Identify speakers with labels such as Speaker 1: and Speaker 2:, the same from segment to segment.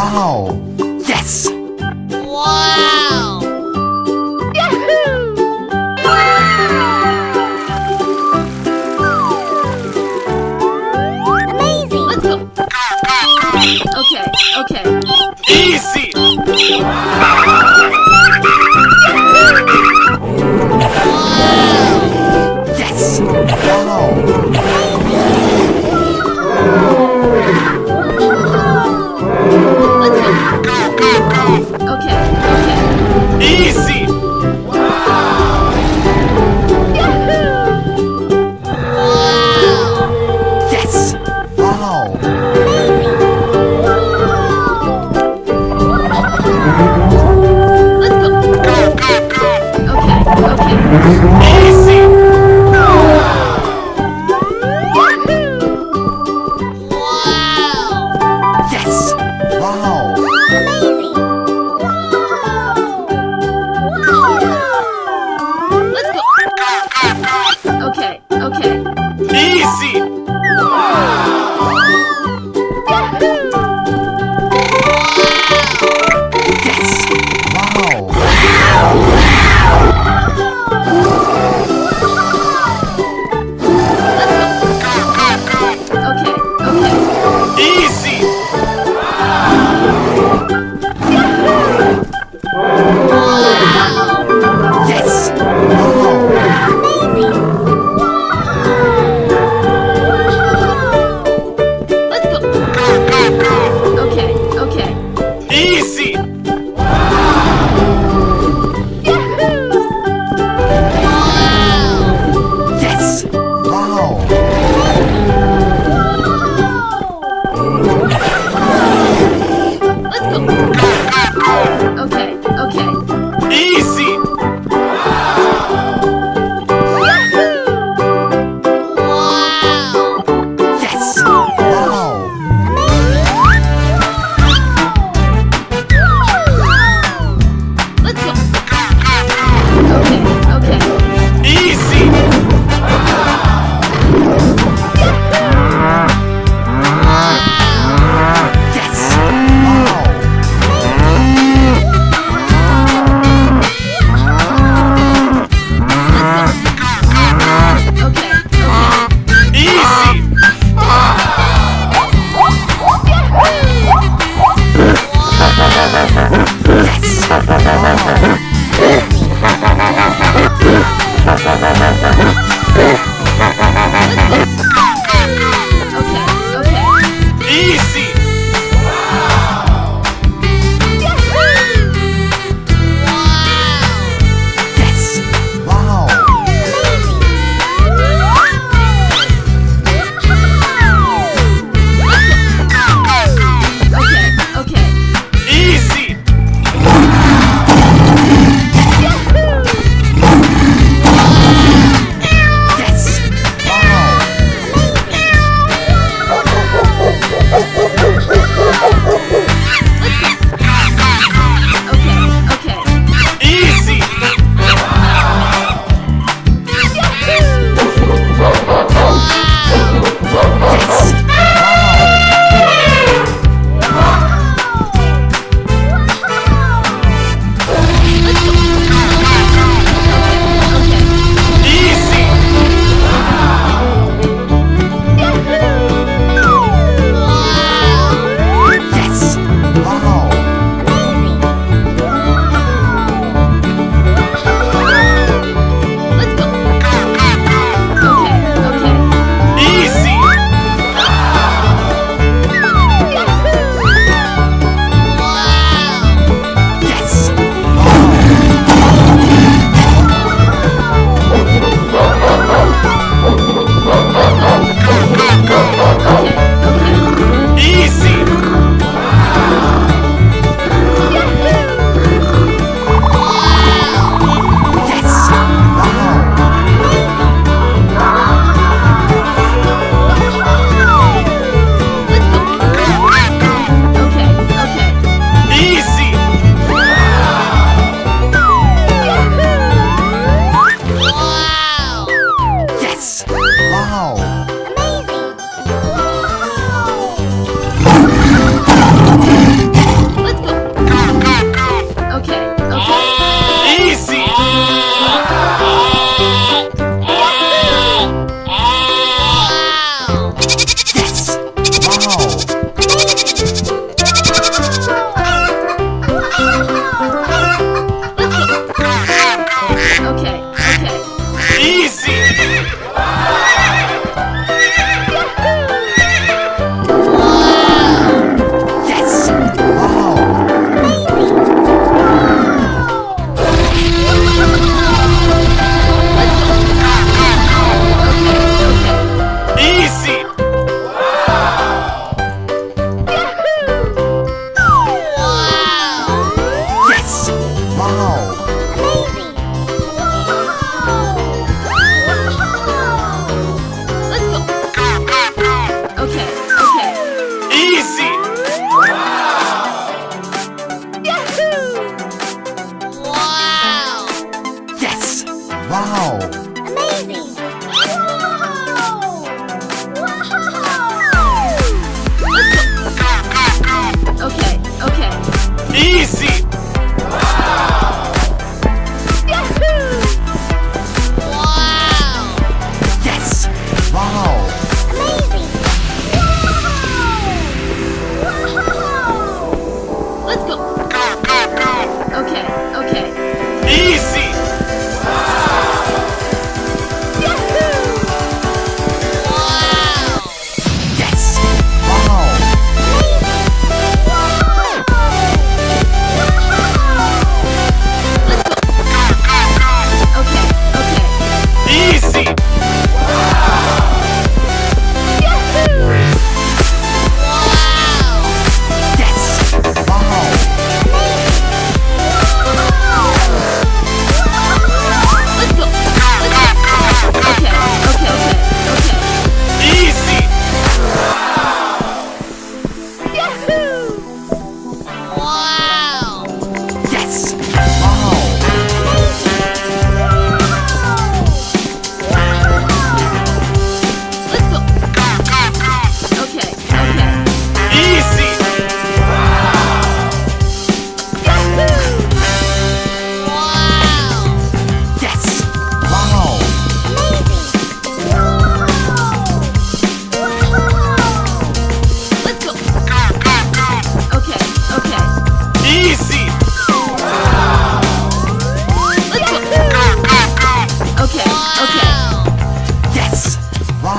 Speaker 1: Wow! Yes!
Speaker 2: Wow! Amazing! Let's go! Okay, okay.
Speaker 3: Easy!
Speaker 1: Yes! Wow!
Speaker 2: Okay, okay.
Speaker 3: Easy!
Speaker 1: Yes! Wow!
Speaker 2: Let's go! Okay, okay.
Speaker 3: Easy!
Speaker 2: Wow!
Speaker 1: Yes! Wow!
Speaker 2: Let's go! Okay, okay.
Speaker 3: Easy!
Speaker 1: Yes! Wow!
Speaker 2: Okay, okay.
Speaker 3: Easy!
Speaker 1: Yes! Wow!
Speaker 2: Let's go! Okay, okay.
Speaker 3: Easy!
Speaker 1: Yes! Wow!
Speaker 2: Let's go! Okay, okay.
Speaker 3: Easy!
Speaker 2: Wow!
Speaker 1: Yes! Wow!
Speaker 2: Let's go! Okay, okay.
Speaker 3: Easy!
Speaker 1: Yes! Wow!
Speaker 2: Okay, okay.
Speaker 3: Easy!
Speaker 2: Okay, okay.
Speaker 3: Easy!
Speaker 1: Yes! Wow!
Speaker 2: Okay, okay.
Speaker 3: Easy!
Speaker 1: Yes! Wow!
Speaker 2: Okay, okay.
Speaker 3: Easy!
Speaker 1: Yes! Wow!
Speaker 3: Easy!
Speaker 1: Yes! Wow!
Speaker 2: Let's go. Okay, okay.
Speaker 3: Easy!
Speaker 1: Yes! Wow!
Speaker 2: Okay, okay.
Speaker 3: Easy!
Speaker 1: Yes! Wow!
Speaker 2: Let's go. Okay, okay.
Speaker 3: Easy!
Speaker 2: Wow!
Speaker 1: Yes! Wow!
Speaker 2: Amazing!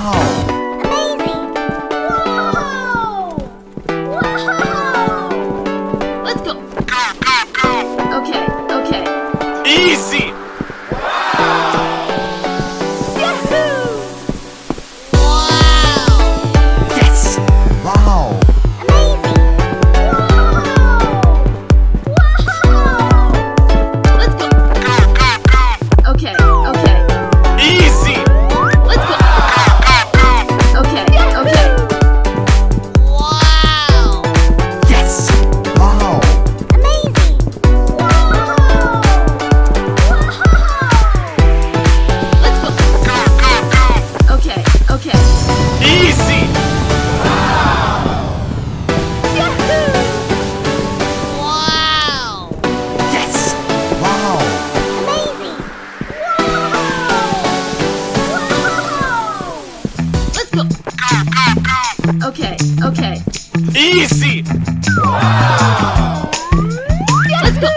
Speaker 1: Wow.
Speaker 4: Amazing! Whoa! Wow!
Speaker 2: Let's go. Okay, okay.
Speaker 3: Easy.
Speaker 1: Yes. Wow.
Speaker 4: Amazing!
Speaker 2: Let's go. Okay, okay.
Speaker 3: Easy.
Speaker 2: Let's go. Okay, okay. Wow.
Speaker 1: Yes. Wow.
Speaker 4: Amazing!
Speaker 2: Let's go. Okay, okay.
Speaker 3: Easy.
Speaker 2: Wow.
Speaker 1: Yes. Wow.
Speaker 4: Amazing!
Speaker 2: Let's go. Okay, okay.
Speaker 3: Easy.
Speaker 2: Let's go.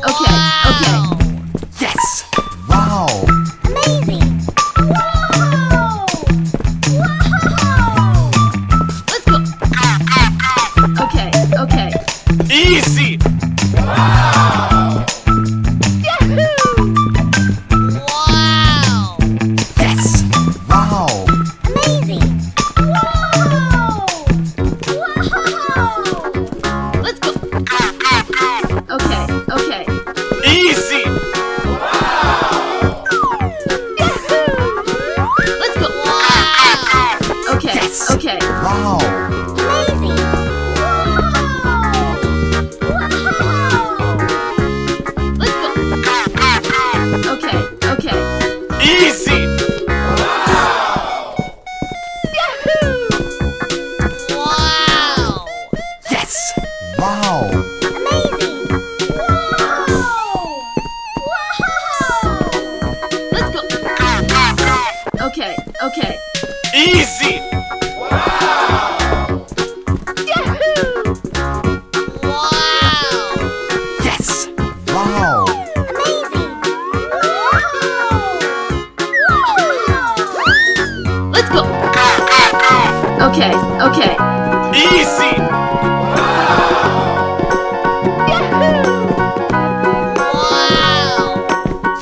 Speaker 2: Okay, okay.
Speaker 1: Yes. Wow.
Speaker 4: Amazing!
Speaker 2: Let's go. Okay, okay.
Speaker 3: Easy.
Speaker 2: Wow.
Speaker 1: Yes. Wow.
Speaker 4: Amazing!
Speaker 2: Let's go. Okay, okay.
Speaker 3: Easy.
Speaker 2: Let's go. Okay,
Speaker 1: Yes.
Speaker 2: okay.
Speaker 1: Wow.
Speaker 4: Amazing!
Speaker 2: Let's go. Okay, okay.
Speaker 3: Easy.
Speaker 2: Wow.
Speaker 1: Yes. Wow.
Speaker 4: Amazing!
Speaker 2: Let's go. Okay, okay.
Speaker 3: Easy.
Speaker 2: Wow.
Speaker 1: Yes. Wow.
Speaker 4: Amazing!
Speaker 2: Let's go. Okay, okay.
Speaker 3: Easy.
Speaker 2: Wow.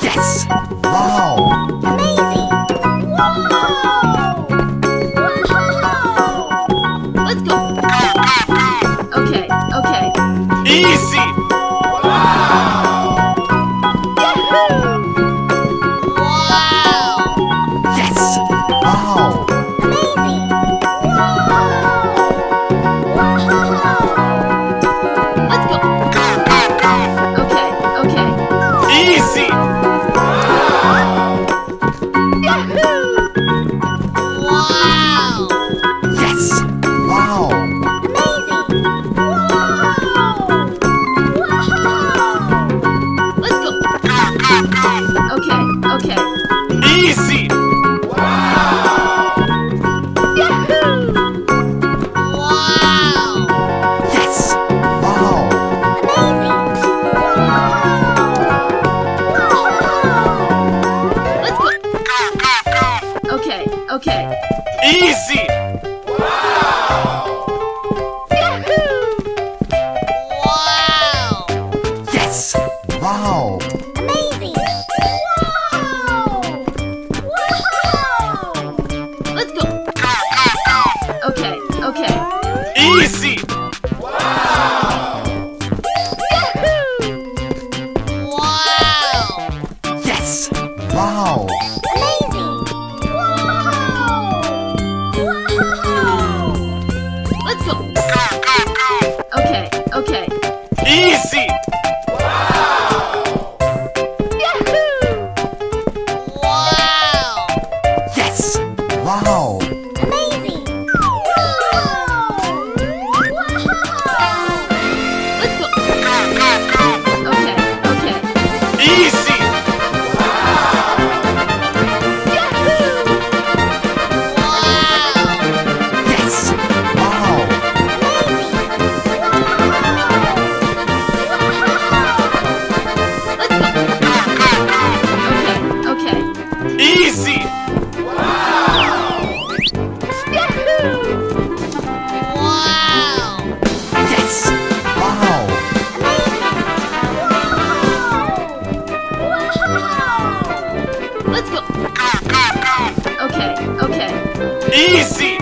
Speaker 1: Yes. Wow.
Speaker 4: Amazing!
Speaker 2: Let's go. Okay, okay.
Speaker 3: Easy.
Speaker 2: Wow.
Speaker 1: Yes. Wow.
Speaker 4: Amazing!
Speaker 2: Let's go. Okay, okay.
Speaker 3: Easy.
Speaker 2: Wow.
Speaker 1: Yes. Wow.
Speaker 4: Amazing!
Speaker 2: Let's go. Okay, okay.
Speaker 3: Easy.
Speaker 2: Wow.
Speaker 1: Yes. Wow.
Speaker 4: Amazing!
Speaker 2: Let's go. Okay, okay.
Speaker 3: Easy.
Speaker 2: Wow.
Speaker 1: Yes. Wow.
Speaker 4: Amazing!
Speaker 2: Let's go. Okay, okay.
Speaker 3: Easy.
Speaker 2: Wow.
Speaker 1: Yes. Wow.
Speaker 4: Amazing!
Speaker 3: Easy!